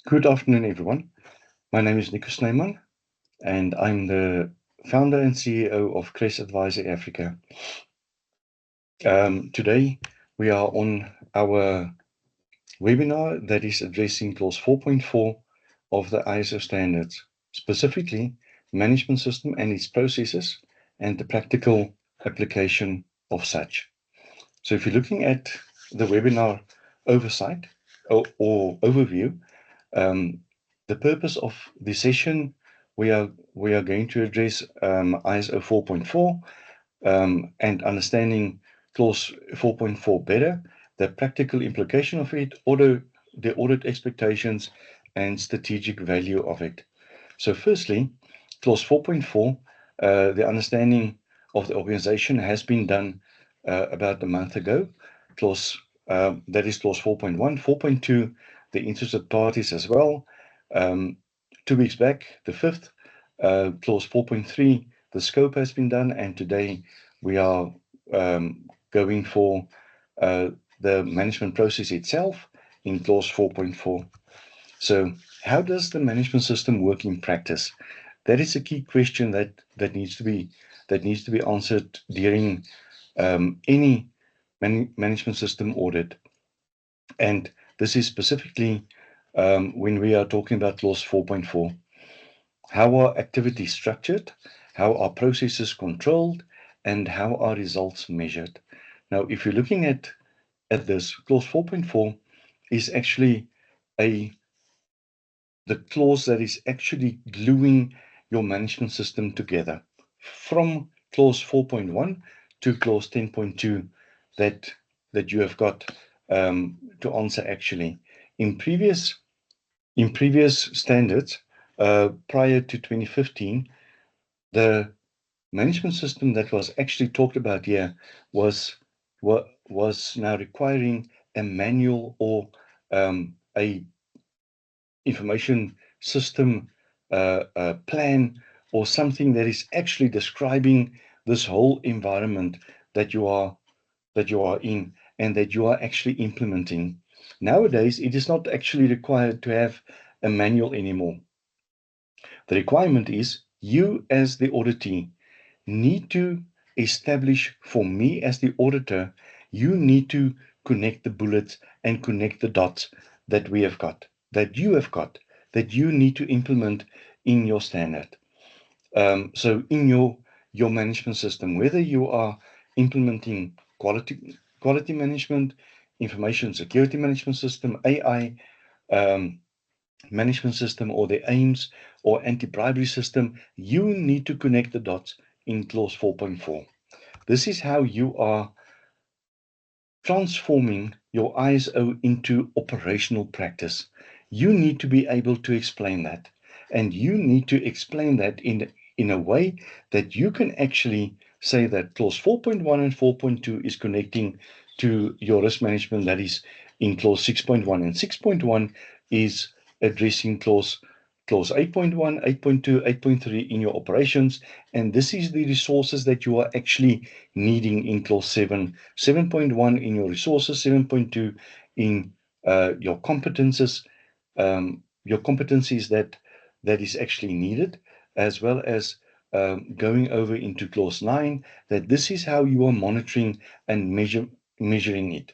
Good afternoon, everyone. My name is Nico Snyman, and I'm the founder and CEO of Crest Advisor Africa. Today, we are on our webinar that is addressing clause 4.4 of the ISO standards, specifically management system and its processes and the practical application of such. So if you're looking at the webinar oversight or overview, the purpose of the session, we are going to address ISO 4.4 and understanding clause 4.4 better, the practical implication of it, the audit expectations, and strategic value of it. So firstly, clause 4.4, the understanding of the organization has been done about a month ago. That is clause 4.1. 4.2, the interested parties as well. 2 weeks back, the 5th, clause 4.3, the scope has been done, and today we are going for the management process itself in clause 4.4. So how does the management system work in practice? That is a key question that needs to be answered during any management system audit. And this is specifically when we are talking about clause 4.4. How are activities structured? How are processes controlled? And how are results measured? Now, if you're looking at this, clause 4.4 is actually the clause that is actually gluing your management system together from clause 4.1 to clause 10.2 that you have got to answer actually. In previous standards, prior to 2015, the management system that was actually talked about here was now requiring a manual or a information system plan or something that is actually describing this whole environment that you are in and that you are actually implementing. Nowadays, it is not actually required to have a manual anymore. The requirement is you as the auditee need to establish, for me as the auditor, you need to connect the bullets and connect the dots that we have got, that you have got, that you need to implement in your standard. So in your management system, whether you are implementing quality management, information security management system, AI management system, or the AIMS or anti-bribery system, you need to connect the dots in clause 4.4. This is how you are transforming your ISO into operational practice. You need to be able to explain that, and you need to explain that in a way that you can actually say that clause 4.1 and 4.2 is connecting to your risk management that is in clause 6.1, and 6.1 is addressing clause 8.1, 8.2, 8.3 in your operations, and this is the resources that you are actually needing in clause 7, 7.1 in your resources, 7.2 in your competences, your competencies that is actually needed, as well as going over into clause 9, that this is how you are monitoring and measuring it.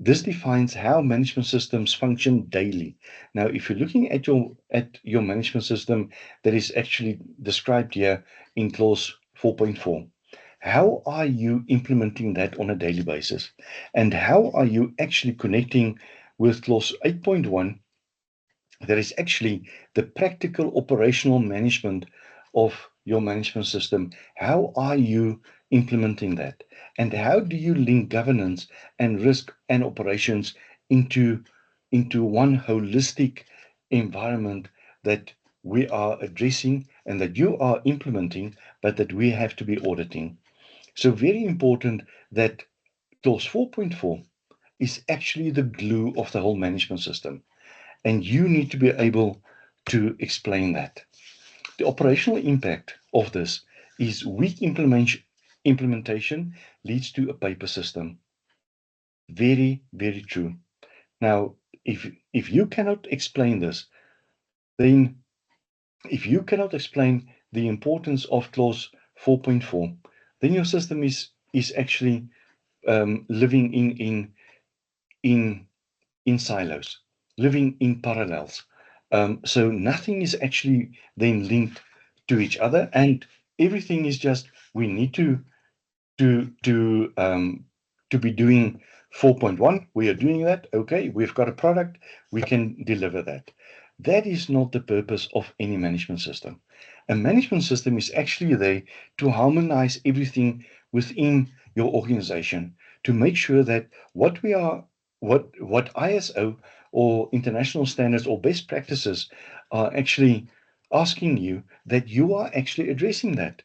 This defines how management systems function daily. Now, if you're looking at your management system that is actually described here in clause 4.4, how are you implementing that on a daily basis? And how are you actually connecting with clause 8.1 that is actually the practical operational management of your management system? How are you implementing that? And how do you link governance and risk and operations into one holistic environment that we are addressing and that you are implementing, but that we have to be auditing? So very important that clause 4.4 is actually the glue of the whole management system. And you need to be able to explain that. The operational impact of this is weak implementation leads to a paper system. Very, very true. Now, if you cannot explain this, then if you cannot explain the importance of clause 4.4, then your system is actually living in silos, living in parallels. So nothing is actually then linked to each other, and everything is just we need to to um, to be doing 4.1. We are doing that. Okay, we've got a product. We can deliver that. That is not the purpose of any management system. A management system is actually there to harmonize everything within your organization to make sure that what ISO or international standards or best practices are actually asking you, that you are actually addressing that.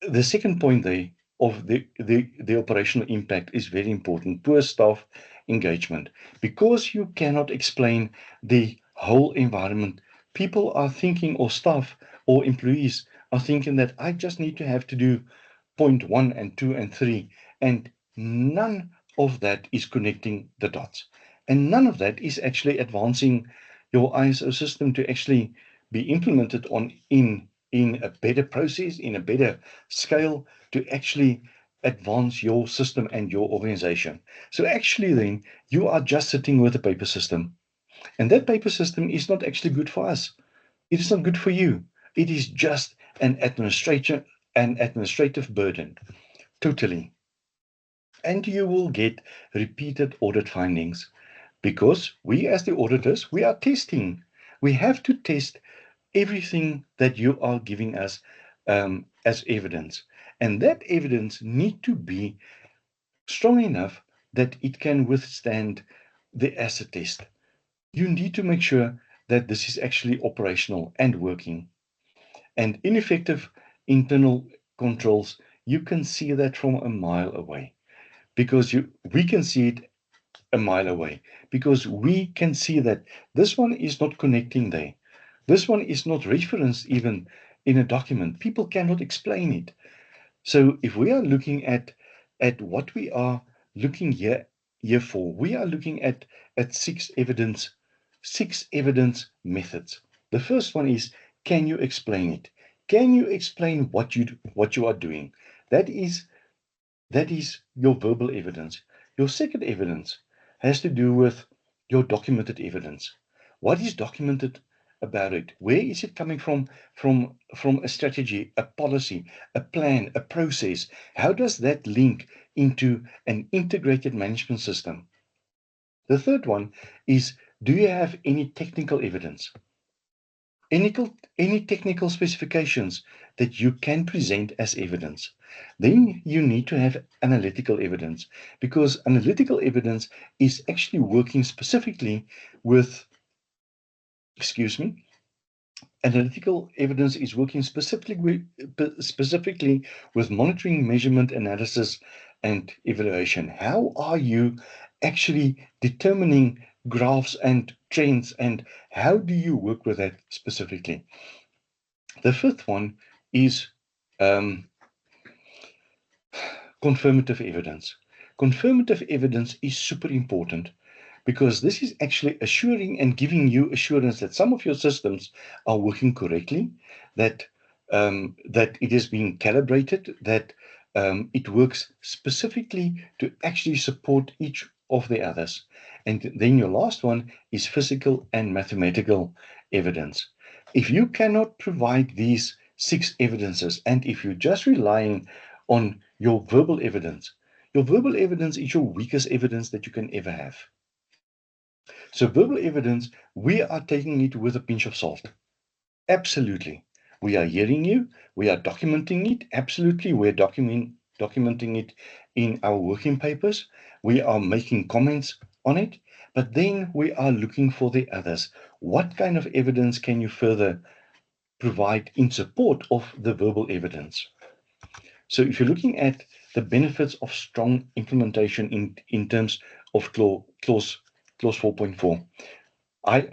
The second point there of the operational impact is very important. Poor staff engagement. Because you cannot explain the whole environment, people are thinking, or staff or employees are thinking, that I just need to have to do point 1 and 2 and 3, and none of that is connecting the dots. And none of that is actually advancing your ISO system to actually be implemented in a better process, in a better scale, to actually advance your system and your organization. So actually then you are just sitting with a paper system. And that paper system is not actually good for us. It is not good for you. It is just an administrative burden. Totally. And you will get repeated audit findings, because we as the auditors, we are testing. We have to test everything that you are giving us as evidence. And that evidence need to be strong enough that it can withstand the acid test. You need to make sure that this is actually operational and working. And ineffective internal controls, you can see that from a mile away, because we can see it a mile away, because we can see that this one is not connecting there. This one is not referenced even in a document. People cannot explain it. So if we are looking at what we are looking here for, we are looking at six evidence methods. The first one is, can you explain it? Can you explain what you are doing? That is your verbal evidence. Your second evidence has to do with your documented evidence. What is documented about it? Where is it coming from? From a strategy, a policy, a plan, a process? How does that link into an integrated management system? The third one is, do you have any technical evidence? Any technical specifications that you can present as evidence? Then you need to have analytical evidence, because analytical evidence is actually working specifically with, excuse me, analytical evidence is working specifically with monitoring, measurement, analysis, and evaluation. How are you actually determining graphs and trends, and how do you work with that specifically? The fifth one is confirmative evidence. Confirmative evidence is super important, because this is actually assuring and giving you assurance that some of your systems are working correctly, that that it is being calibrated, that it works specifically to actually support each of the others. And then your last one is physical and mathematical evidence. If you cannot provide these six evidences, and if you're just relying on your verbal evidence is your weakest evidence that you can ever have. So verbal evidence, we are taking it with a pinch of salt. Absolutely. We are hearing you. We are documenting it. Absolutely. We're documenting it in our working papers. We are making comments on it. But then we are looking for the others. What kind of evidence can you further provide in support of the verbal evidence? So if you're looking at the benefits of strong implementation in terms of clause 4.4, I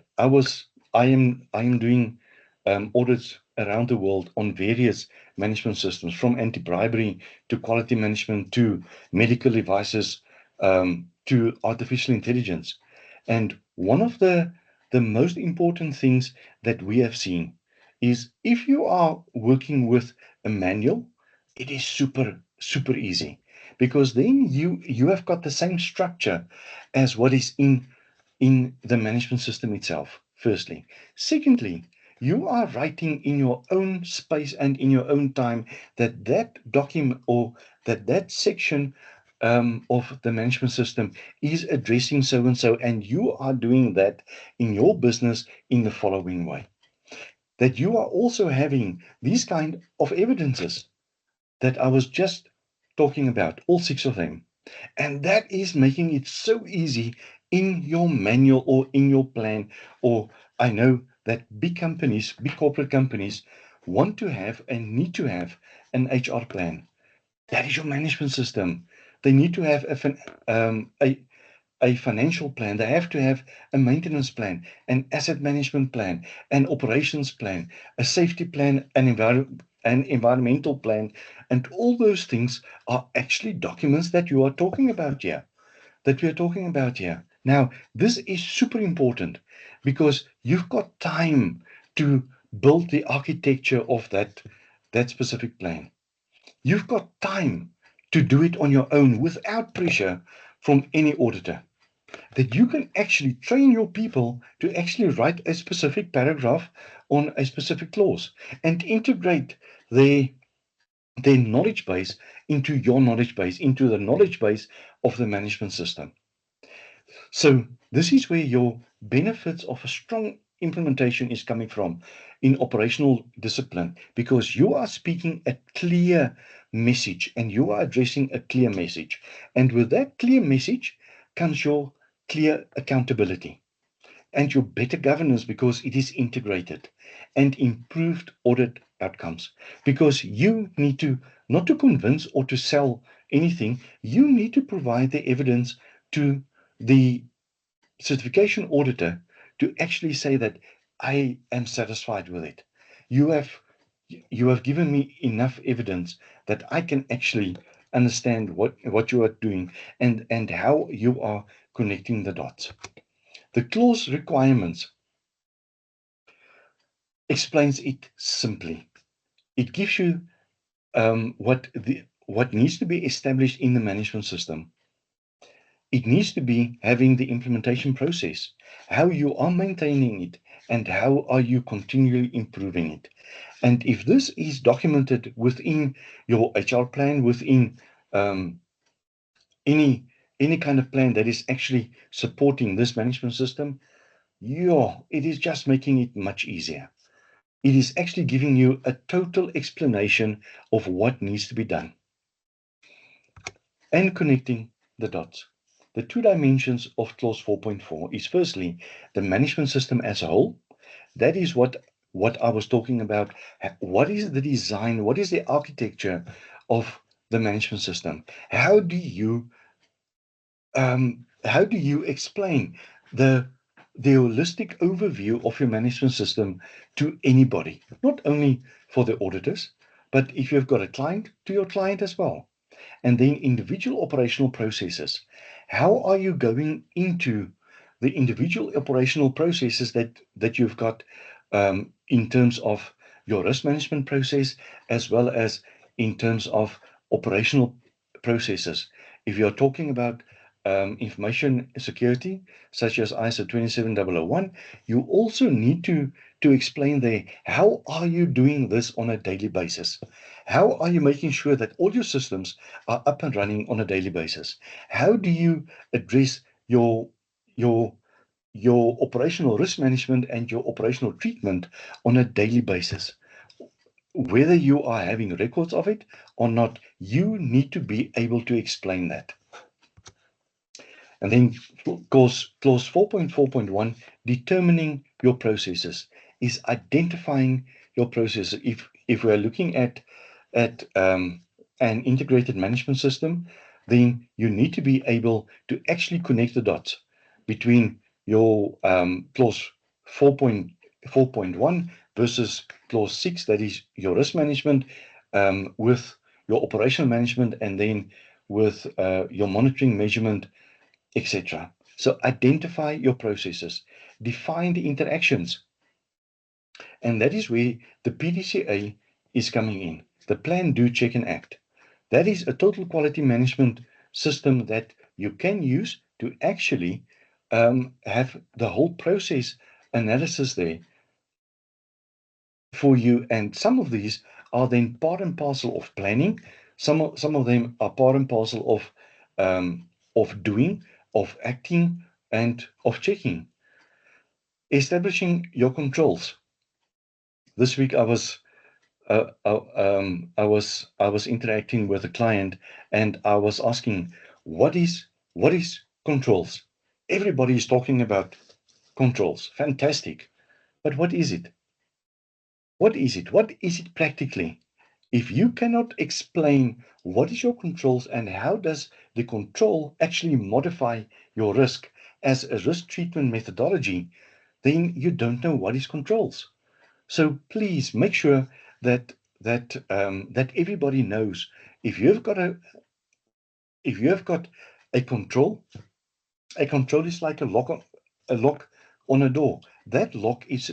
am doing audits around the world on various management systems, from anti-bribery to quality management to medical devices, to artificial intelligence. And one of the most important things that we have seen is if you are working with a manual, it is super easy because then you have got the same structure as what is in the management system itself, firstly. Secondly, you are writing in your own space and in your own time that that document or that section of the management system is addressing so and so, and you are doing that in your business in the following way. That you are also having these kind of evidences that I was just talking about, all six of them. And that is making it so easy in your manual or in your plan. Or I know that big companies, big corporate companies, want to have and need to have an HR plan. That is your management system. They need to have a financial plan. They have to have a maintenance plan, an asset management plan, an operations plan, a safety plan, an environmental plan. And all those things are actually documents that you are talking about here, that we are talking about here. Now, this is super important because you've got time to build the architecture of that specific plan. You've got time to do it on your own without pressure from any auditor. That you can actually train your people to actually write a specific paragraph on a specific clause and integrate their, their knowledge base into your knowledge base, into the knowledge base of the management system. So this is where your benefits of a strong implementation is coming from in operational discipline, because you are speaking a clear message and you are addressing a clear message. And with that clear message comes your clear accountability and your better governance because it is integrated, and improved audit outcomes because you need to not to convince or to sell anything, you need to provide the evidence to the certification auditor to actually say that I am satisfied with it. You have you have given me enough evidence that I can actually understand what you are doing and how you are connecting the dots. The clause requirements explains it simply. It gives you what needs to be established in the management system. It needs to be having the implementation process, how you are maintaining it, and how are you continually improving it. And if this is documented within your HR plan, within um, any any kind of plan that is actually supporting this management system, yeah, it is just making it much easier. It is actually giving you a total explanation of what needs to be done and connecting the dots. The two dimensions of clause 4.4 is firstly the management system as a whole. That is what I was talking about. What is the design? What is the architecture of the management system? How do you explain the holistic overview of your management system to anybody? Not only for the auditors, but if you've got a client, to your client as well. And then individual operational processes. How are you going into the individual operational processes that you've got in terms of your risk management process, as well as in terms of operational processes? If you're talking about information security, such as ISO 27001, you also need to explain there, how are you doing this on a daily basis? How are you making sure that all your systems are up and running on a daily basis? How do you address your your operational risk management and your operational treatment on a daily basis? Whether you are having records of it or not, you need to be able to explain that. And then clause 4.4.1, determining your processes, is identifying your processes. If we're looking at an integrated management system, then you need to be able to actually connect the dots between your clause 4.4.1 versus clause 6, that is your risk management, with your operational management, and then with your monitoring, measurement, etc. So identify your processes, define the interactions, and that is where the PDCA is coming in. The plan, do, check, and act. That is a total quality management system that you can use to actually have the whole process analysis there for you. And some of these are then part and parcel of planning. Some of them are part and parcel of doing, of acting, and of checking. Establishing your controls. This week I was interacting with a client, and I was asking, what is controls? Everybody is talking about controls. Fantastic. But what is it? What is it? What is it practically? If you cannot explain what is your controls and how does the control actually modify your risk as a risk treatment methodology, then you don't know what is controls. So please make sure that everybody knows if you've got a control is like a lock on a door. That lock is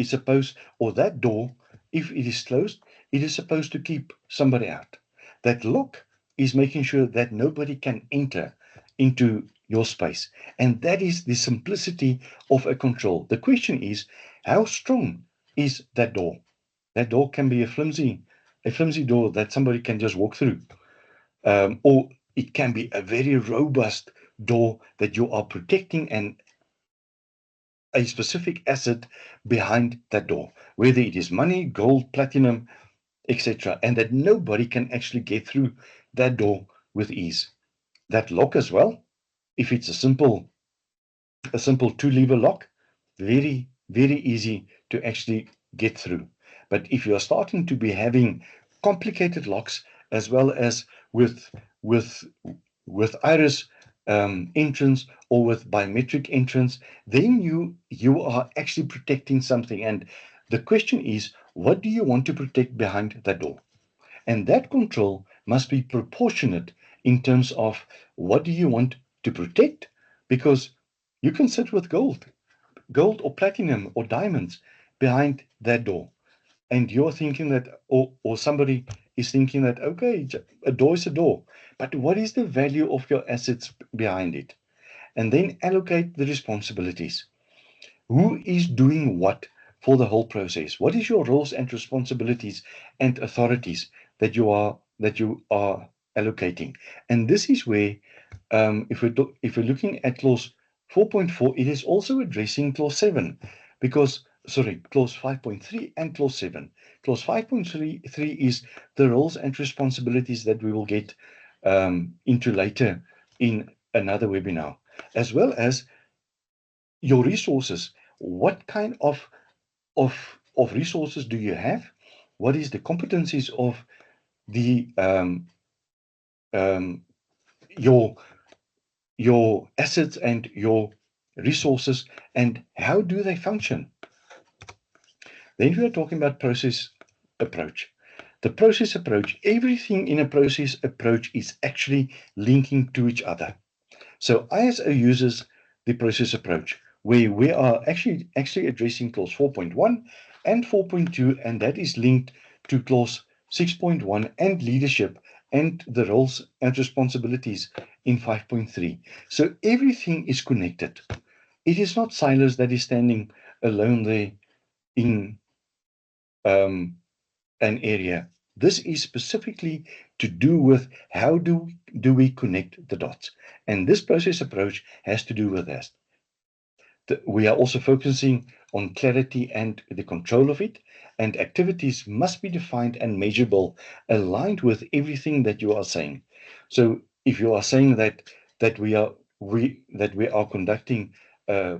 supposed, or that door, if it is closed, it is supposed to keep somebody out. That lock is making sure that nobody can enter into your space. And that is the simplicity of a control. The question is, how strong is that door? That door can be a flimsy door that somebody can just walk through. Or it can be a very robust door that you are protecting and a specific asset behind that door, whether it is money, gold, platinum, etc., and that nobody can actually get through that door with ease. That lock as well, if it's a simple two-lever lock, very easy to actually get through. But if you're starting to be having complicated locks, as well as with with with iris entrance or with biometric entrance, then you are actually protecting something. And the question is, what do you want to protect behind that door? And that control must be proportionate in terms of what do you want to protect, because you can sit with gold or platinum or diamonds behind that door. And you're thinking that, or somebody is thinking that, okay, a door is a door, but what is the value of your assets behind it? And then allocate the responsibilities. Who is doing what for the whole process? What is your roles and responsibilities and authorities that you are allocating? And this is where, if we're looking at clause 4.4, it is also addressing clause 7, because sorry, clause 5.3 and clause 7. Clause 5.3 is the roles and responsibilities that we will get into later in another webinar, as well as your resources. What kind of resources do you have? What is the competencies of the um, your assets and your resources, and how do they function? Then we are talking about process approach. The process approach, everything in a process approach is actually linking to each other. So ISO uses the process approach, where we are actually addressing clause 4.1 and 4.2, and that is linked to clause 6.1 and leadership and the roles and responsibilities in 5.3. So everything is connected. It is not silos that is standing alone there in an area. This is specifically to do with how do we connect the dots. And this process approach has to do with that. We are also focusing on clarity and the control of it, and activities must be defined and measurable, aligned with everything that you are saying. So if you are saying that we are conducting a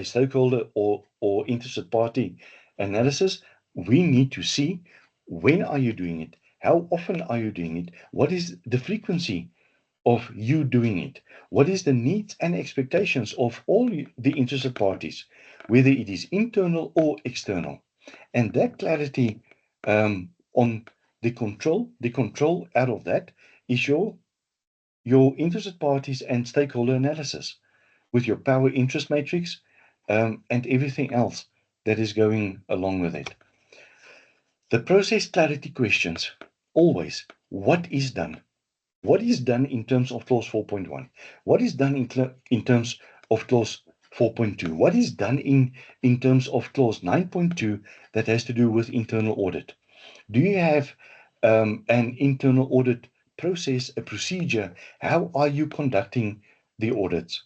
stakeholder or interested party analysis, we need to see, when are you doing it? How often are you doing it? What is the frequency of you doing it? What is the needs and expectations of all the interested parties, whether it is internal or external? And that clarity on the control out of that is your your interested parties and stakeholder analysis, with your power interest matrix, and everything else that is going along with it. The process clarity questions, always, what is done? What is done in terms of clause 4.1? What is done in terms of clause 4.2? What is done in terms of clause 9.2 that has to do with internal audit? Do you have an internal audit process, a procedure? How are you conducting the audits?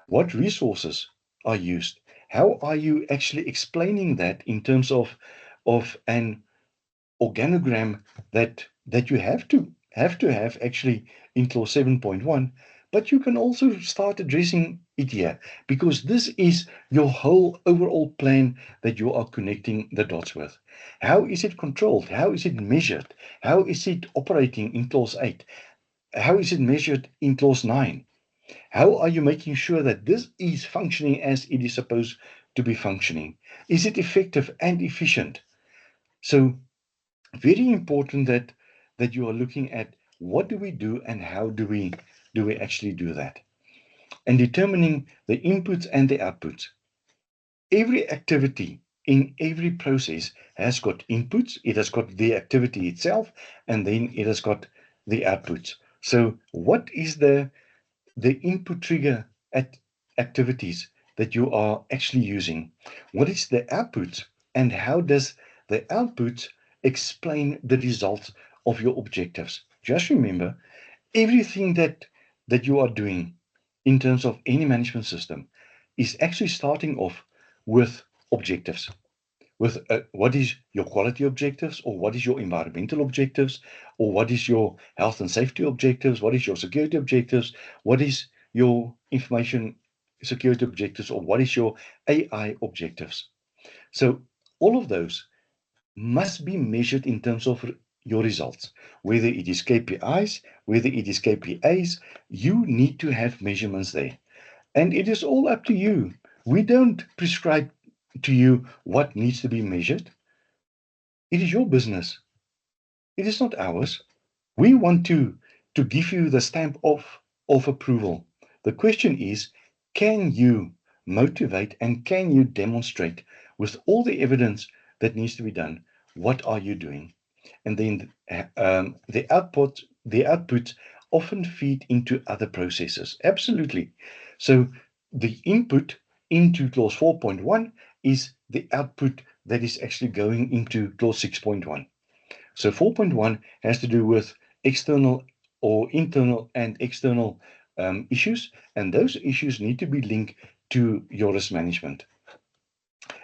What resources are used? How are you actually explaining that in terms of an organogram that you have actually in clause 7.1, but you can also start addressing it here, because this is your whole overall plan that you are connecting the dots with. How is it controlled? How is it measured? How is it operating in clause 8? How is it measured in clause 9? How are you making sure that this is functioning as it is supposed to be functioning? Is it effective and efficient? So very important that you are looking at what do we do and how do we actually do that, and determining the inputs and the outputs. Every activity in every process has got inputs, it has got the activity itself, and then it has got the outputs. So what is the input trigger at activities that you are actually using? What is the output, and how does the output explain the results of your objectives? Just remember, everything that you are doing in terms of any management system is actually starting off with objectives, with what is your quality objectives, or what is your environmental objectives, or what is your health and safety objectives, what is your security objectives, what is your information security objectives, or what is your AI objectives. So all of those must be measured in terms of your results, whether it is KPIs, whether it is KPAs. You need to have measurements there, and it is all up to you. We don't prescribe to you what needs to be measured. It is your business. It is not ours. We want to give you the stamp of approval. The question is, can you motivate and can you demonstrate with all the evidence that needs to be done, what are you doing? And then the outputs often feed into other processes. Absolutely. So the input into clause 4.1 is the output that is actually going into clause 6.1. So 4.1 has to do with external or internal and external issues, and those issues need to be linked to your risk management.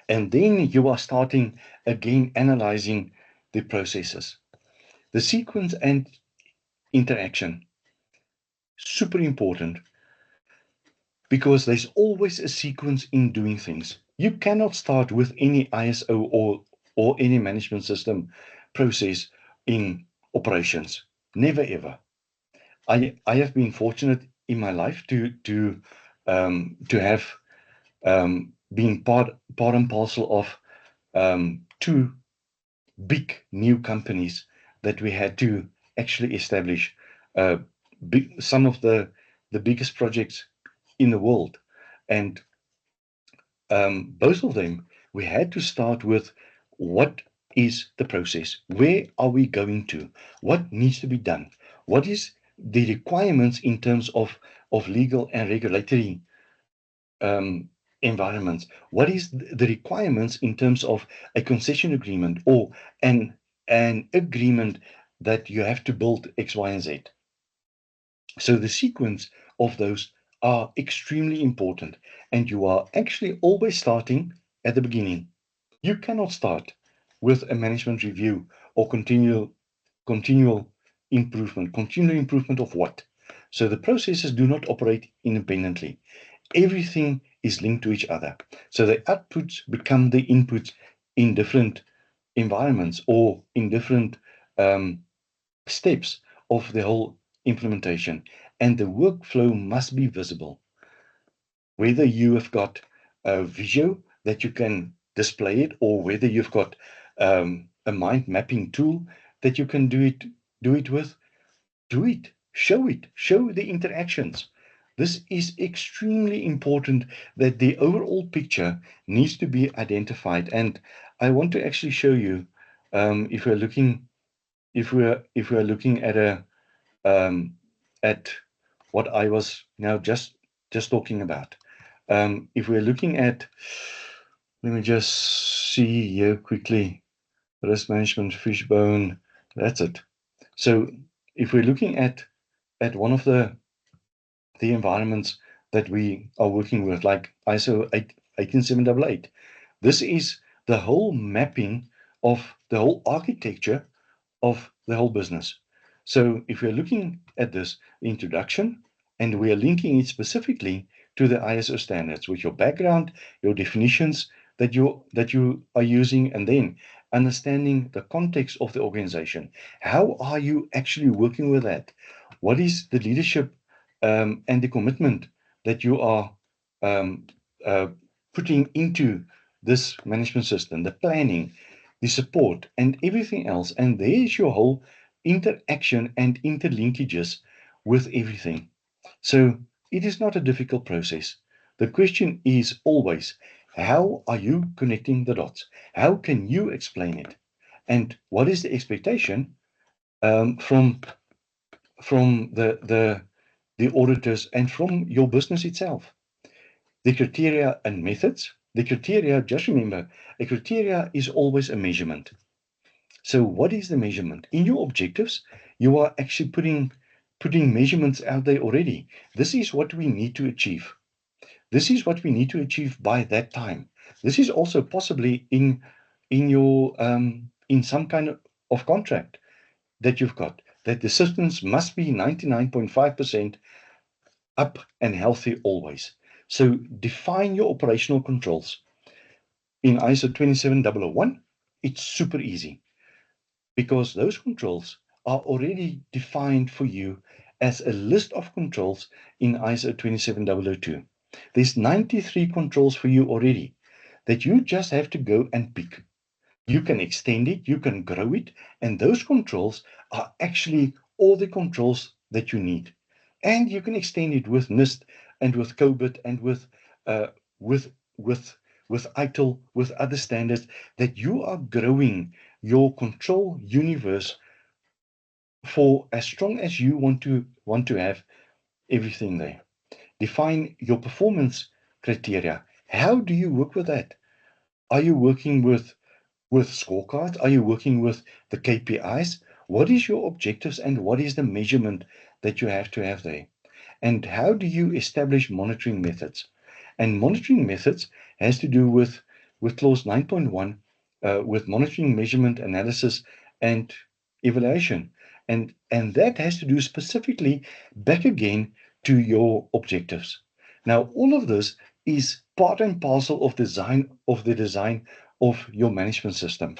And then you are starting again analyzing the processes. The sequence and interaction, super important, because there's always a sequence in doing things. You cannot start with any ISO or any management system process in operations. Never ever. I have been fortunate in my life to have been part and parcel of two big new companies that we had to actually establish. Some of the biggest projects in the world, and both of them we had to start with what is the process, where are we going to, what needs to be done, what is the requirements in terms of legal and regulatory environments, what is the requirements in terms of a concession agreement or an agreement that you have to build X, Y, and Z. So the sequence of those are extremely important, and you are actually always starting at the beginning. You cannot start with a management review or continual improvement. Continual improvement of what? So the processes do not operate independently. Everything is linked to each other. So the outputs become the inputs in different environments or in different steps of the whole implementation. And the workflow must be visible. Whether you have got a visual that you can display it, or whether you've got a mind mapping tool that you can do it with, do it. show it, show the interactions. This is extremely important, that the overall picture needs to be identified. And I want to actually show you, if we're looking, if we're looking at at what I was now just talking about. If we're looking at, let me just see here quickly, risk management, fishbone, that's it. So if we're looking at one of the environments that we are working with, like ISO 18788, this is the whole mapping of the whole architecture of the whole business. So if we're looking at this introduction, and we are linking it specifically to the ISO standards with your background, your definitions that you are using, and then understanding the context of the organization. How are you actually working with that? What is the leadership and the commitment that you are um, uh, putting into this management system, the planning, the support, and everything else? And there's your whole interaction and interlinkages with everything. So it is not a difficult process. The question is always, how are you connecting the dots? How can you explain it? And what is the expectation from the auditors and from your business itself? The criteria and methods. The criteria, just remember, a criteria is always a measurement. So what is the measurement? In your objectives, you are actually putting measurements out there already. This is what we need to achieve. This is what we need to achieve by that time. This is also possibly in your in some kind of contract that you've got, that the systems must be 99.5% up and healthy always. So define your operational controls. In ISO 27001, it's super easy, because those controls are already defined for you as a list of controls in ISO 27002. There's 93 controls for you already that you just have to go and pick. You can extend it, you can grow it, and those controls are actually all the controls that you need. And you can extend it with NIST and with COBIT and uh, with with with ITIL, with other standards, that you are growing your control universe for as strong as you want to have everything there. Define your performance criteria. How do you work with that? Are you working with scorecards? Are you working with the KPIs? What is your objectives and what is the measurement that you have to have there? And how do you establish monitoring methods? And monitoring methods has to do with clause 9.1, with monitoring, measurement, analysis, and evaluation. And that has to do specifically back again to your objectives. Now, all of this is part and parcel of the design of your management system.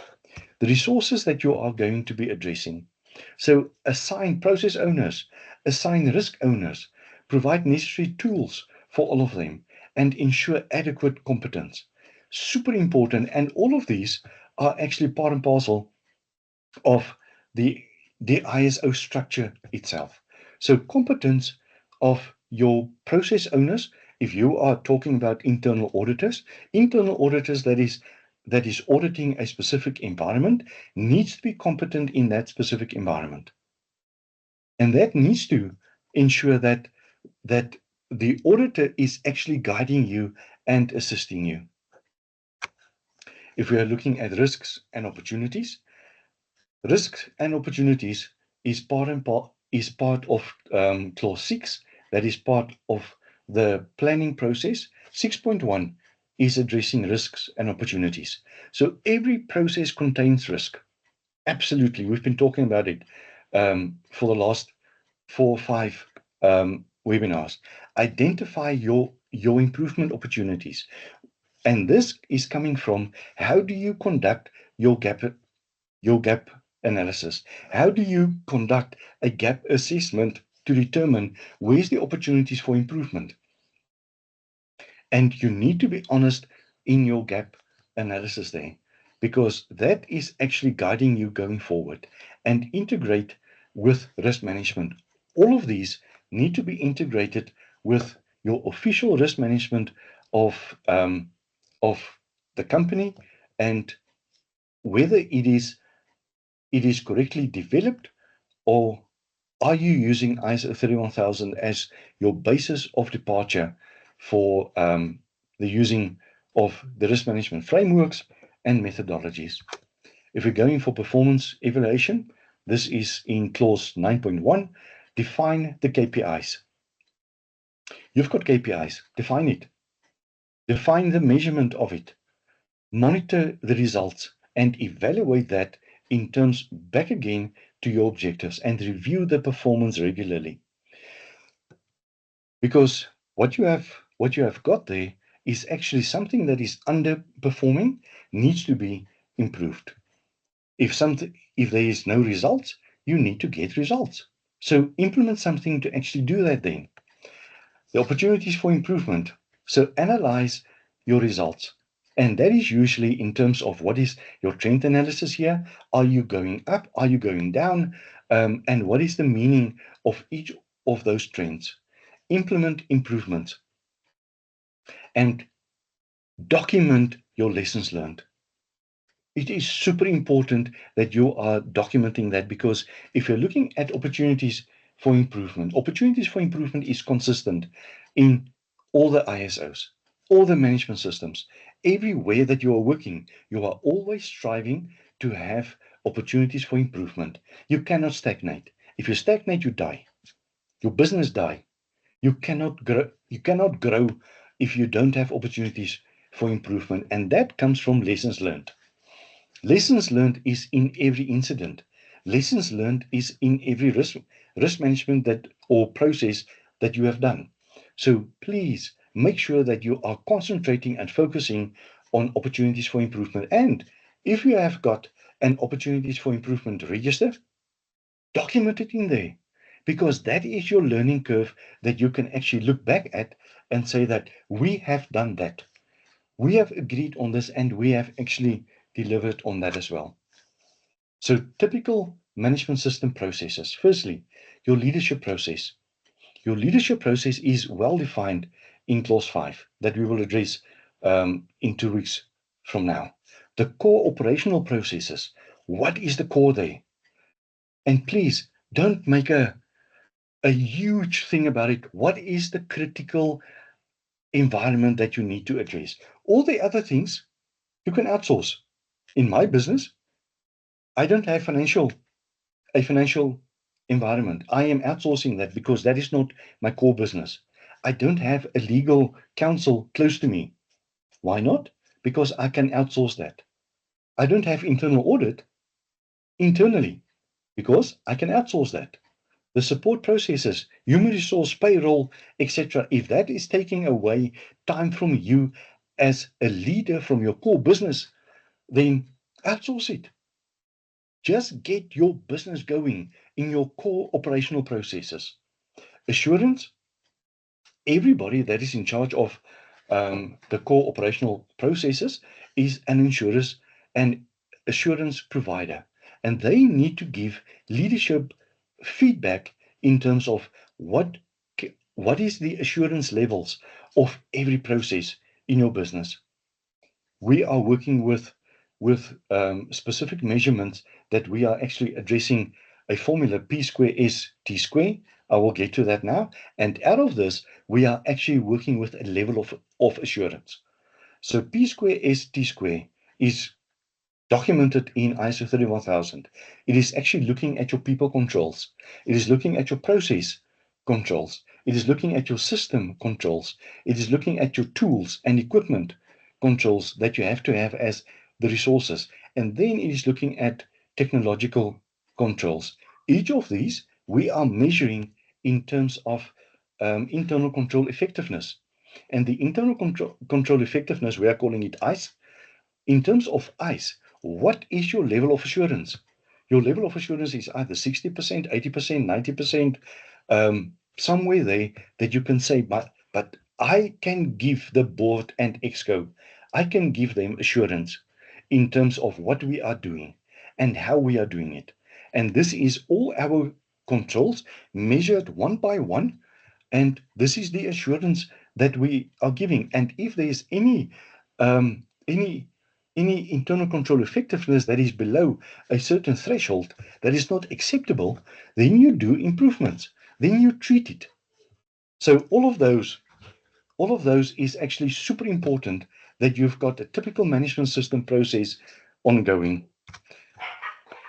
The resources that you are going to be addressing. So assign process owners, assign risk owners, provide necessary tools for all of them, and ensure adequate competence. Super important. And all of these are actually part and parcel of the, the ISO structure itself. So competence of your process owners, if you are talking about internal auditors that is auditing a specific environment, needs to be competent in that specific environment. And that needs to ensure that the auditor is actually guiding you and assisting you. If we are looking at risks and opportunities, risks and opportunities is part of clause 6. That is part of the planning process. 6.1 is addressing risks and opportunities. So every process contains risk. Absolutely, we've been talking about it for the last 4 or 5 webinars. Identify your improvement opportunities, and this is coming from how do you conduct your gap analysis? How do you conduct a gap assessment to determine where's the opportunities for improvement? And you need to be honest in your gap analysis there, because that is actually guiding you going forward. And integrate with risk management. All of these need to be integrated with your official risk management of the company, and whether it is correctly developed, or are you using ISO 31000 as your basis of departure for the using of the risk management frameworks and methodologies. If we're going for performance evaluation, this is in clause 9.1, define the KPIs. You've got KPIs, define it. Define the measurement of it. Monitor the results and evaluate that in terms back again to your objectives, and review the performance regularly. Because what you have got there is actually something that is underperforming, needs to be improved. If there is no results, you need to get results. So implement something to actually do that then. The opportunities for improvement. So analyze your results. And that is usually in terms of what is your trend analysis here. Are you going up? Are you going down? And what is the meaning of each of those trends? Implement improvements and document your lessons learned. It is super important that you are documenting that, because if you're looking at opportunities for improvement is consistent in all the ISOs, all the management systems. Everywhere that you are working, you are always striving to have opportunities for improvement. You cannot stagnate. If you stagnate, you die. Your business die. You cannot grow. You cannot grow if you don't have opportunities for improvement, and that comes from lessons learned. Lessons learned is in every incident. Lessons learned is in every risk management that or process that you have done. So please make sure that you are concentrating and focusing on opportunities for improvement. And if you have got an opportunities for improvement register, document it in there, because that is your learning curve that you can actually look back at and say that we have done that. We have agreed on this, and we have actually delivered on that as well. So typical management system processes. Firstly, your leadership process. Your leadership process is well defined in clause 5 that we will address in 2 weeks from now. The core operational processes. What is the core there? And please don't make a huge thing about it. What is the critical environment that you need to address? All the other things you can outsource. In my business, I don't have a financial environment. I am outsourcing that because that is not my core business. I don't have a legal counsel close to me. Why not? Because I can outsource that. I don't have internal audit internally because I can outsource that. The support processes, human resource, payroll, etc., if that is taking away time from you as a leader from your core business, then outsource it. Just get your business going in your core operational processes. Assurance, everybody that is in charge of the core operational processes is an assurance provider, and they need to give leadership feedback in terms of what is the assurance levels of every process in your business. We are working with specific measurements that we are actually addressing a formula P square S T square. I will get to that now. And out of this, we are actually working with a level of assurance. So P square S T square is documented in ISO 31000. It is actually looking at your people controls. It is looking at your process controls. It is looking at your system controls. It is looking at your tools and equipment controls that you have to have as the resources. And then it is looking at technological controls. Each of these we are measuring in terms of internal control effectiveness. And the internal control effectiveness, we are calling it ICE. In terms of ICE, what is your level of assurance? Your level of assurance is either 60%, 80%, 90%, somewhere there that you can say, but I can give the board and Exco, I can give them assurance in terms of what we are doing and how we are doing it. And this is all our controls measured one by one, and this is the assurance that we are giving. And if there's um, any any internal control effectiveness that is below a certain threshold that is not acceptable, then you do improvements. Then you treat it. So all of those is actually super important that you've got a typical management system process ongoing.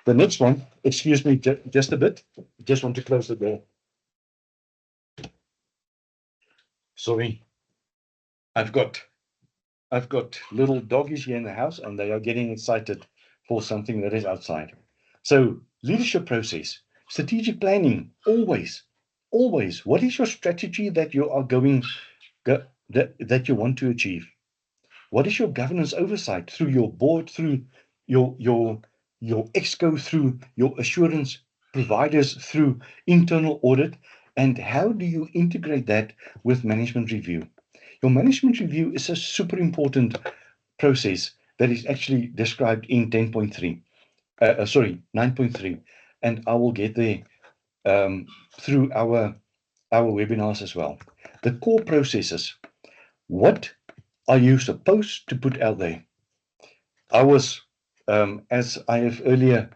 The next one, excuse me, just a bit. Just want to close the door. Sorry, I've got I've got little doggies here in the house and they are getting excited for something that is outside. So leadership process, strategic planning, always. What is your strategy that you are that you want to achieve? What is your governance oversight through your board, through your exco, through your assurance providers, through internal audit, and how do you integrate that with management review? Your management review is a super important process that is actually described in 10.3, sorry, 9.3, and I will get there through our webinars as well. The core processes. What are you supposed to put out there? I was, as I have earlier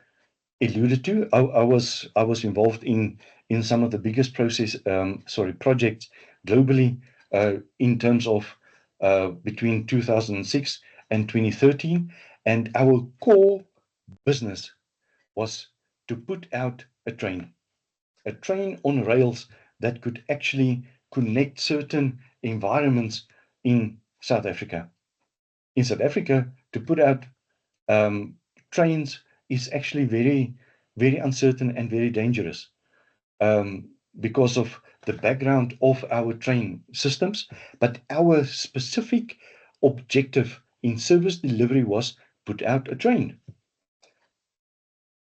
alluded to, I was involved in some of the biggest projects globally in terms of between 2006 and 2013, and our core business was to put out a train on rails that could actually connect certain environments in South Africa. In South Africa, to put out um, trains is actually very uncertain and very dangerous because of the background of our train systems. But our specific objective in service delivery was put out a train.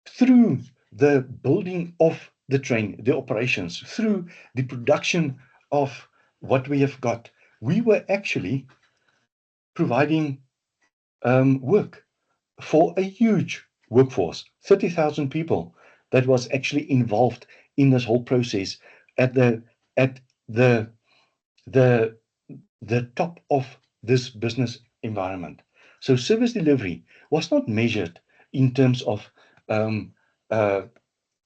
Through the building of the train, the operations, through the production of what we have got, we were actually providing work for a huge workforce, 30,000 people that was actually involved in this whole process at at the the the top of this business environment. So service delivery was not measured in terms of um, uh,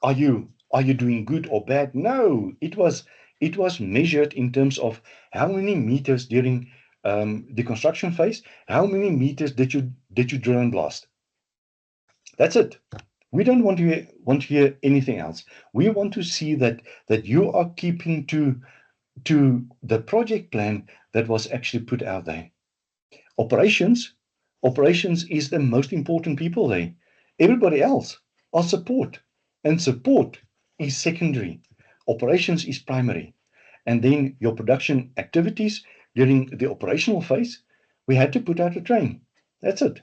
are you doing good or bad? No, it was measured in terms of how many meters during the construction phase, how many meters did you drill and blast. That's it. We don't want to hear anything else. We want to see that you are keeping to the project plan that was actually put out there. Operations, operations is the most important people there. Everybody else are support, and support is secondary. Operations is primary. And then your production activities during the operational phase, we had to put out a train. That's it.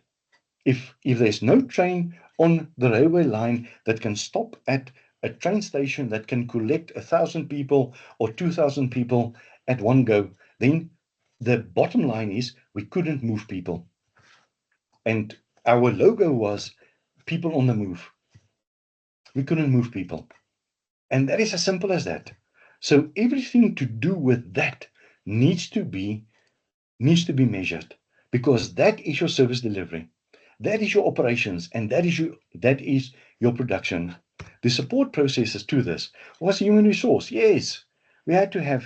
If there's no train on the railway line that can stop at a train station that can collect 1,000 people or 2,000 people at one go, then the bottom line is we couldn't move people. And our logo was people on the move. We couldn't move people. And that is as simple as that. So everything to do with that needs to be measured, because that is your service delivery. That is your operations, and that is your production. The support processes to this was human resource. Yes, we had to have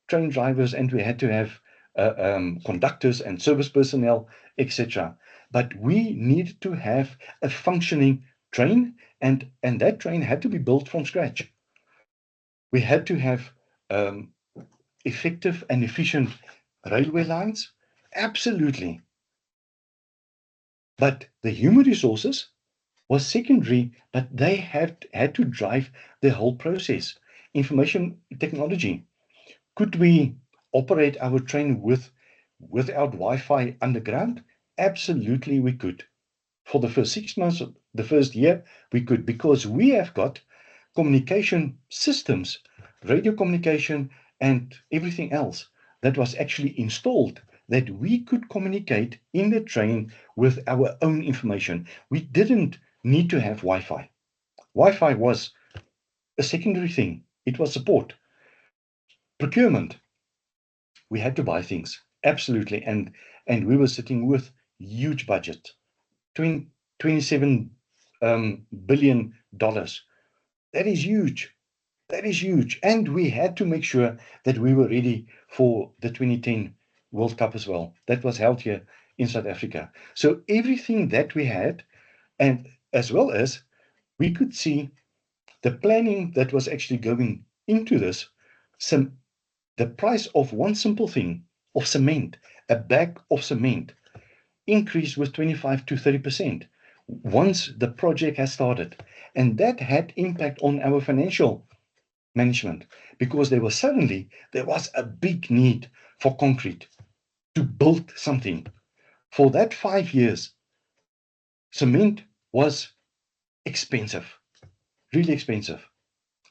train drivers and we had to have conductors and service personnel, etc. But we needed to have a functioning train, and that train had to be built from scratch. We had to have um, effective and efficient railway lines, absolutely. But the human resources was secondary, but they had to drive the whole process. Information technology. Could we operate our train without Wi-Fi underground? Absolutely, we could. For the first 6 months, the first year, we could, because we have got communication systems, radio communication, and everything else that was actually installed that we could communicate in the train with our own information. We didn't need to have Wi-Fi. Wi-Fi was a secondary thing. It was support. Procurement. We had to buy things. Absolutely. And we were sitting with huge budget. 27 billion dollars. That is huge. That is huge. And we had to make sure that we were ready for the 2010 World Cup as well. That was held here in South Africa. So everything that we had, and as well as we could see the planning that was actually going into this, the price of one simple thing, of cement, a bag of cement, increased with 25 to 30% once the project has started. And that had impact on our financial management because there was a big need for concrete to build something. For that 5 years, cement was expensive, really expensive.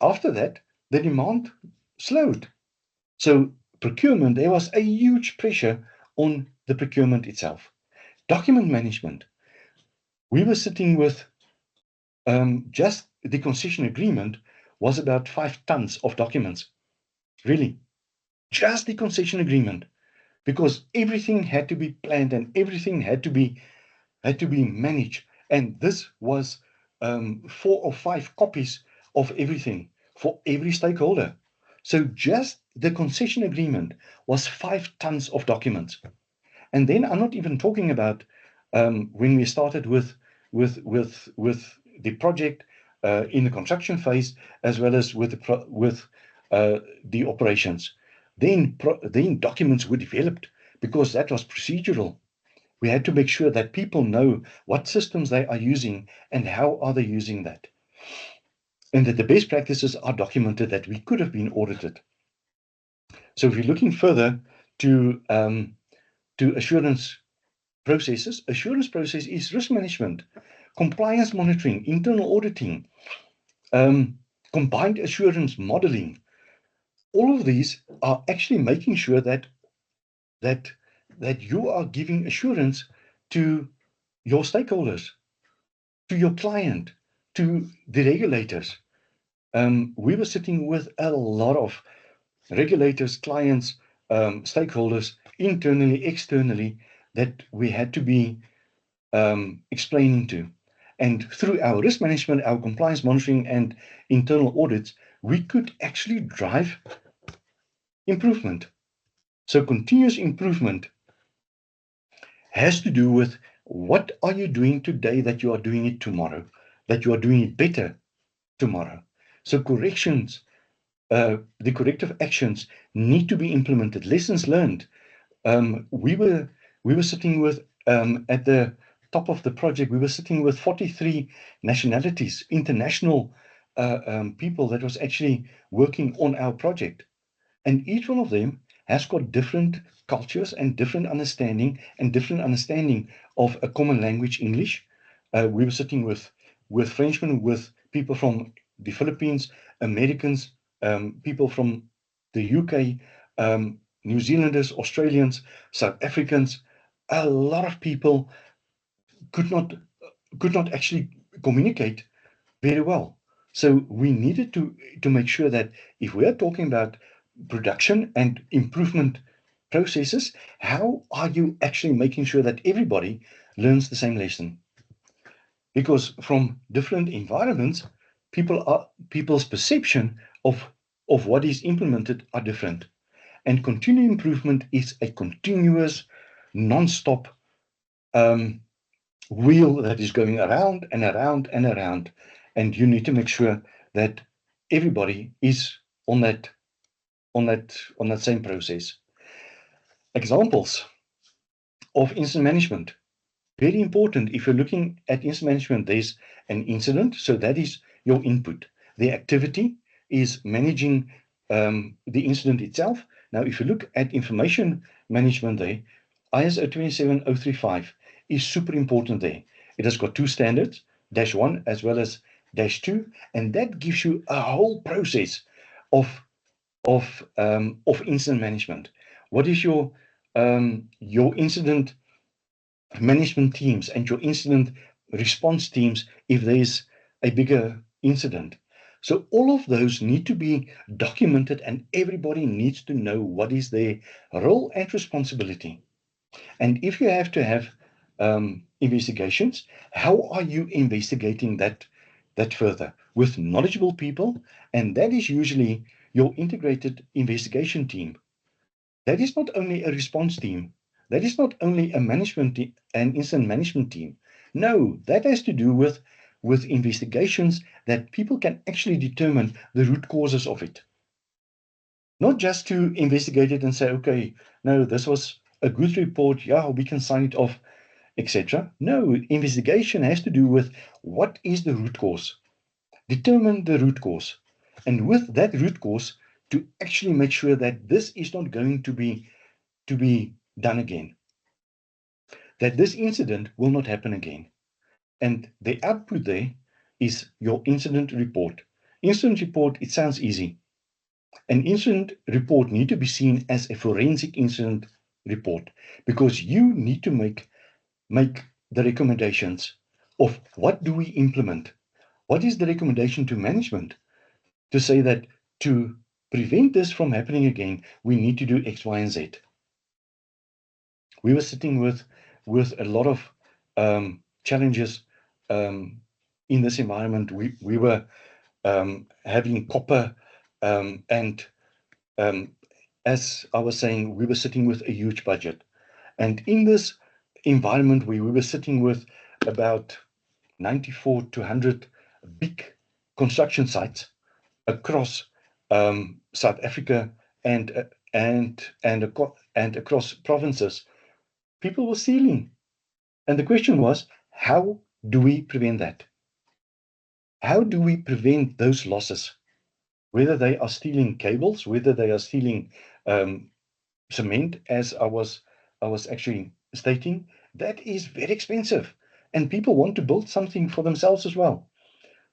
After that, the demand slowed. So procurement, there was a huge pressure on the procurement itself. Document management. We were sitting with just the concession agreement was about 5 tons of documents. Really, just the concession agreement, because everything had to be planned and everything had to be managed. And this was 4 or 5 copies of everything for every stakeholder. So just the concession agreement was 5 tons of documents. And then I'm not even talking about when we started with the project in the construction phase, as well as with the operations. Then documents were developed because that was procedural. We had to make sure that people know what systems they are using and how are they using that, and that the best practices are documented, that we could have been audited. So if you're looking further to assurance processes, assurance process is risk management, compliance monitoring, internal auditing, combined assurance modeling. All of these are actually making sure that you are giving assurance to your stakeholders, to your client, to the regulators. We were sitting with a lot of regulators, clients, stakeholders, internally, externally, that we had to be explaining to. And through our risk management, our compliance monitoring, and internal audits, we could actually drive improvement. So continuous improvement has to do with what are you doing today that you are doing it tomorrow, that you are doing it better tomorrow. So corrections, the corrective actions need to be implemented. Lessons learned. We were sitting with at the top of the project. We were sitting with 43 nationalities, international people that was actually working on our project, and each one of them has got different cultures and different understanding of a common language, English. We were sitting with Frenchmen, with people from the Philippines, Americans, people from the UK, New Zealanders, Australians, South Africans. A lot of people could not actually communicate very well. So we needed to make sure that if we are talking about production and improvement processes, how are you actually making sure that everybody learns the same lesson? Because from different environments, people's perception of what is implemented are different. And continuous improvement is a continuous, non-stop wheel that is going around and around and around. And you need to make sure that everybody is on that same process. Examples of incident management. Very important. If you're looking at incident management, there's an incident. So that is your input. The activity is managing the incident itself. Now, if you look at information management there, ISO 27035 is super important there. It has got 2 standards, -1 as well as -2, and that gives you a whole process of incident management. What is your incident management teams and your incident response teams if there's a bigger incident? So all of those need to be documented, and everybody needs to know what is their role and responsibility. And if you have to have investigations, how are you investigating that further? With knowledgeable people, and that is usually your integrated investigation team. That is not only a response team. That is not only a management an incident management team. No, that has to do with investigations that people can actually determine the root causes of it. Not just to investigate it and say, okay, no, this was a good report. Yeah, we can sign it off, etc. No, investigation has to do with what is the root cause. Determine the root cause. And with that root cause, to actually make sure that this is not going to be done again. That this incident will not happen again. And the output there is your incident report. Incident report, it sounds easy. An incident report need to be seen as a forensic incident report, because you need to make the recommendations of what do we implement. What is the recommendation to management to say that to prevent this from happening again, we need to do X, Y, and Z. We were sitting with a lot of challenges in this environment. We were having copper, and as I was saying, we were sitting with a huge budget. And in this environment, we were sitting with about 94 to 100 big construction sites across South Africa and across provinces. People were stealing, and the question was, how do we prevent that? How do we prevent those losses? Whether they are stealing cables, whether they are stealing cement, as I was actually stating, that is very expensive, and people want to build something for themselves as well.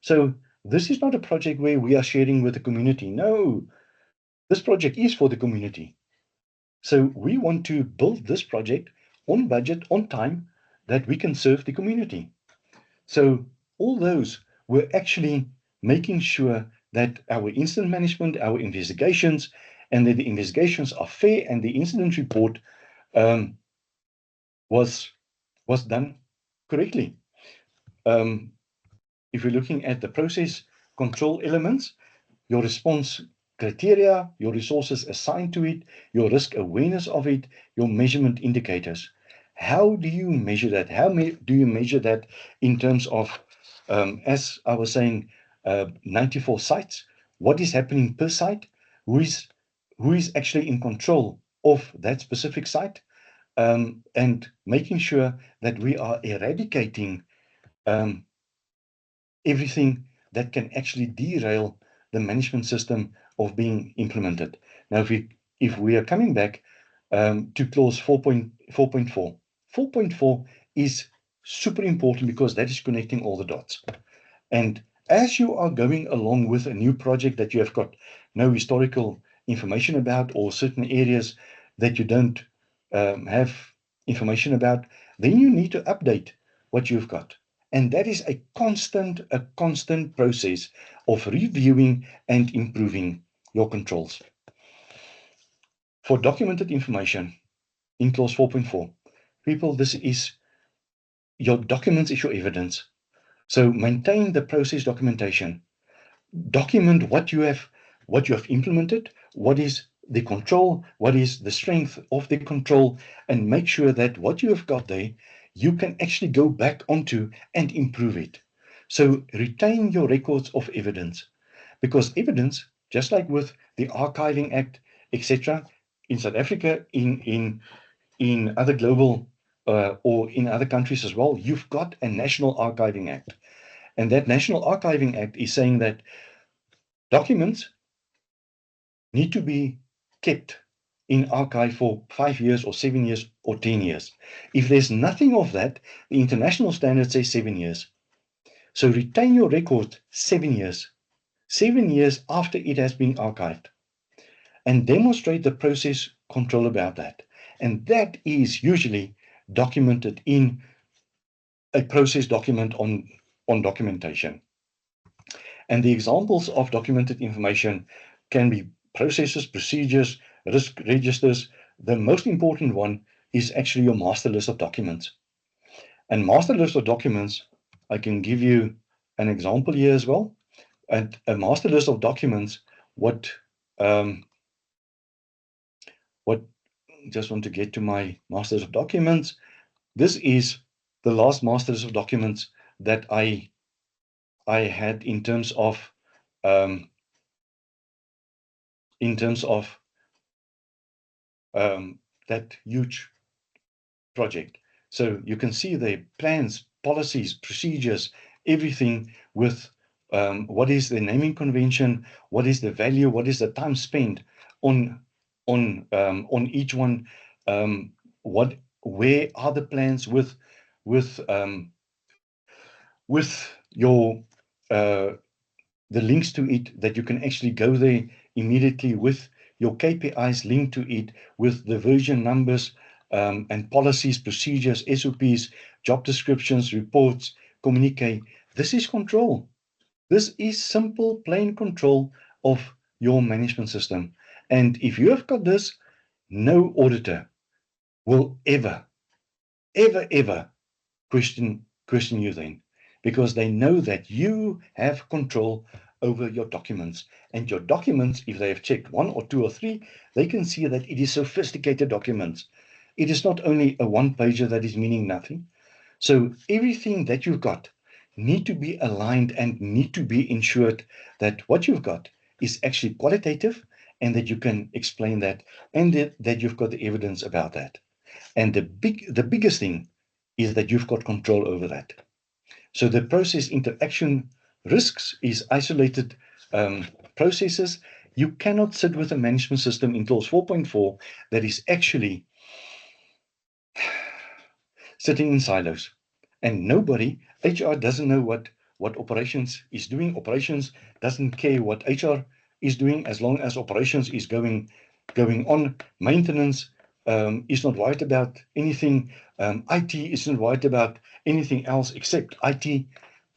So this is not a project where we are sharing with the community. No, this project is for the community. So we want to build this project on budget, on time, that we can serve the community. So all those were actually making sure that our incident management, our investigations, and that the investigations are fair, and the incident report was done correctly. If you're looking at the process control elements, your response criteria, your resources assigned to it, your risk awareness of it, your measurement indicators. How do you measure that? How do you measure that in terms of, as I was saying, 94 sites? What is happening per site? Who is actually in control of that specific site? And making sure that we are eradicating everything that can actually derail the management system of being implemented. Now, if we are coming back to clause 4.4, 4.4 is super important because that is connecting all the dots. And as you are going along with a new project that you have got no historical information about, or certain areas that you don't have information about, then you need to update what you've got. And that is a constant process of reviewing and improving your controls. For documented information in clause 4.4, people, this is your documents is your evidence. So maintain the process documentation. Document what you have implemented, what is the control, what is the strength of the control, and make sure that what you have got there, you can actually go back onto and improve it. So retain your records of evidence, because evidence, just like with the Archiving Act, etc., in South Africa, in other global or in other countries as well, you've got a National Archiving Act. And that National Archiving Act is saying that documents need to be kept in archive for 5 years or 7 years or 10 years. If there's nothing of that, the international standard says 7 years. So retain your record 7 years. 7 years after it has been archived. And demonstrate the process control about that. And that is usually documented in a process document on documentation. And the examples of documented information can be processes, procedures, risk registers. The most important one is actually your master list of documents. And master list of documents, I can give you an example here as well. And a master list of documents, what just want to get to my master list of documents. This is the last master list of documents that I had in terms of um, that huge project. So you can see the plans, policies, procedures, everything with what is the naming convention, what is the value, what is the time spent on each one, where are the plans with your the links to it, that you can actually go there immediately with your KPIs linked to it, with the version numbers, and policies, procedures, SOPs, job descriptions, reports, communique. This is control. This is simple, plain control of your management system. And if you have got this, no auditor will ever question you then, because they know that you have control over your documents. And your documents, if they have checked 1 or 2 or 3, they can see that it is sophisticated documents. It is not only a one-pager that is meaning nothing. So everything that you've got need to be aligned and need to be ensured that what you've got is actually qualitative, and that you can explain that, and that you've got the evidence about that. And the biggest thing is that you've got control over that. So the process interaction risks is isolated processes. You cannot sit with a management system in clause 4.4 that is actually sitting in silos. And nobody, HR doesn't know what operations is doing. Operations doesn't care what HR is doing as long as operations is going on. Maintenance is not worried about anything. IT isn't worried about anything else except IT.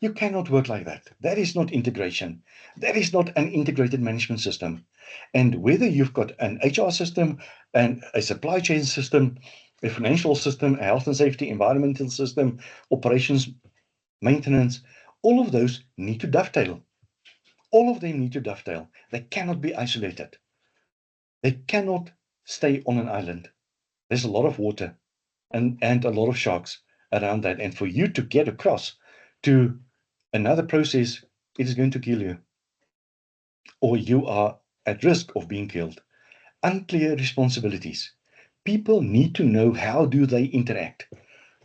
You cannot work like that. That is not integration. That is not an integrated management system. And whether you've got an HR system and a supply chain system, a financial system, a health and safety, environmental system, operations, maintenance, all of those need to dovetail. All of them need to dovetail. They cannot be isolated. They cannot stay on an island. There's a lot of water and a lot of sharks around that. And for you to get across to another process, it is going to kill you, or you are at risk of being killed. Unclear responsibilities. People need to know how do they interact.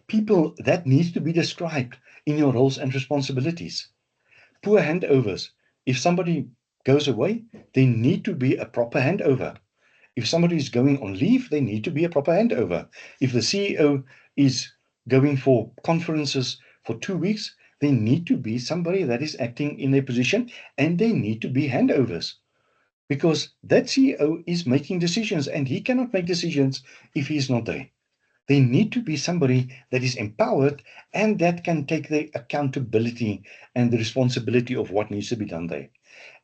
People, that needs to be described in your roles and responsibilities. Poor handovers. If somebody goes away, there need to be a proper handover. If somebody is going on leave, there need to be a proper handover. If the CEO is going for conferences for 2 weeks, there need to be somebody that is acting in their position, and there need to be handovers. Because that CEO is making decisions, and he cannot make decisions if he is not there. There need to be somebody that is empowered and that can take the accountability and the responsibility of what needs to be done there.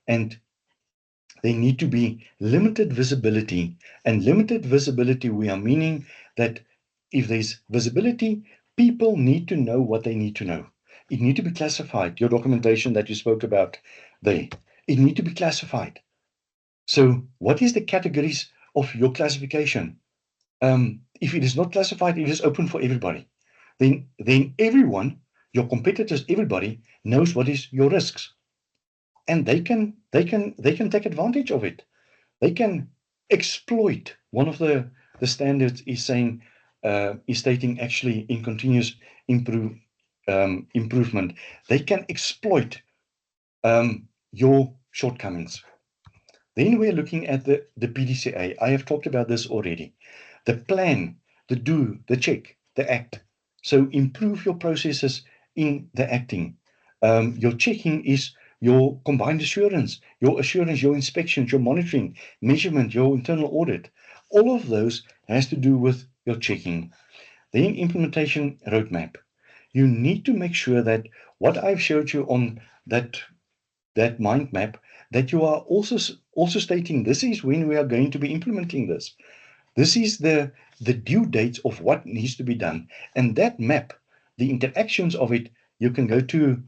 And there need to be limited visibility. And limited visibility, we are meaning that if there's visibility, people need to know what they need to know. It need to be classified. Your documentation that you spoke about there, it need to be classified. So what is the categories of your classification? If it is not classified, it is open for everybody. Then everyone, your competitors, everybody knows what is your risks, and they can take advantage of it. They can exploit. One of the standards is saying is stating actually in continuous improvement. They can exploit your shortcomings. Then we're looking at the PDCA. I have talked about this already. The plan, the do, the check, the act. So improve your processes in the acting. Your checking is your combined assurance, your inspections, your monitoring, measurement, your internal audit. All of those has to do with your checking. Then implementation roadmap. You need to make sure that what I've showed you on that that mind map, that you are also stating this is when we are going to be implementing this. This is the due dates of what needs to be done. And that map, the interactions of it, you can go to,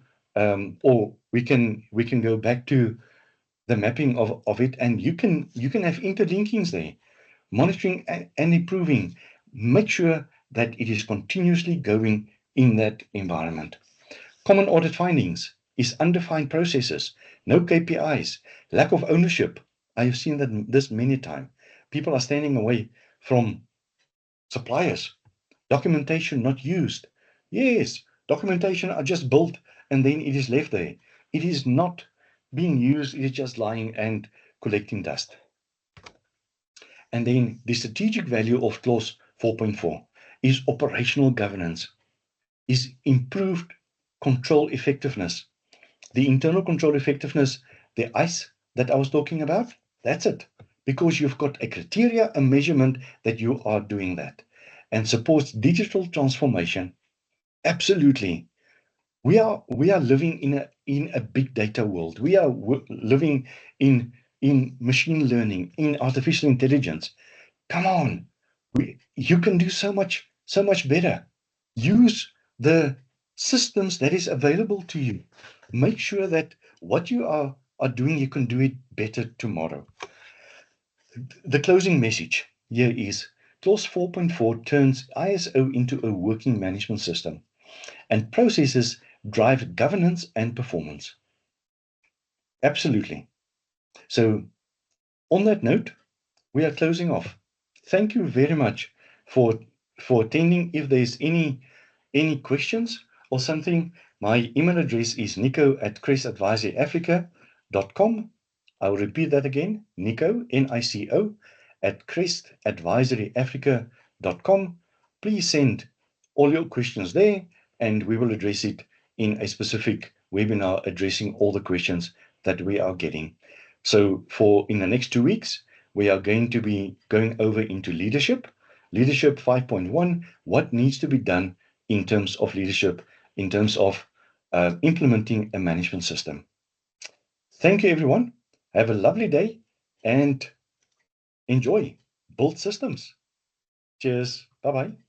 or we can go back to the mapping of it, and you can have interlinkings there, monitoring and improving. Make sure that it is continuously going in that environment. Common audit findings is undefined processes, no KPIs, lack of ownership. I have seen that this many times. People are standing away from suppliers. Documentation not used. Yes, documentation are just built and then it is left there. It is not being used, it is just lying and collecting dust. And then the strategic value of clause 4.4 is operational governance, is improved control effectiveness. The internal control effectiveness, the ICE that I was talking about, that's it. Because you've got a criteria, a measurement that you are doing that. And supports digital transformation. Absolutely. We are living in a big data world. We are living in machine learning, in artificial intelligence. Come on. You can do so much better. Use the systems that is available to you. Make sure that what you are doing, you can do it better tomorrow. The closing message here is clause 4.4 turns ISO into a working management system, and processes drive governance and performance. Absolutely. So on that note, we are closing off. Thank you very much for attending. If there's any questions or something, my email address is nico@crestadvisoryafrica.com. I'll repeat that again, Nico, Nico, at crestadvisoryafrica.com. Please send all your questions there, and we will address it in a specific webinar addressing all the questions that we are getting. So in the next 2 weeks, we are going to be going over into leadership 5.1, what needs to be done in terms of leadership, in terms of implementing a management system. Thank you, everyone. Have a lovely day and enjoy. Build systems. Cheers. Bye-bye.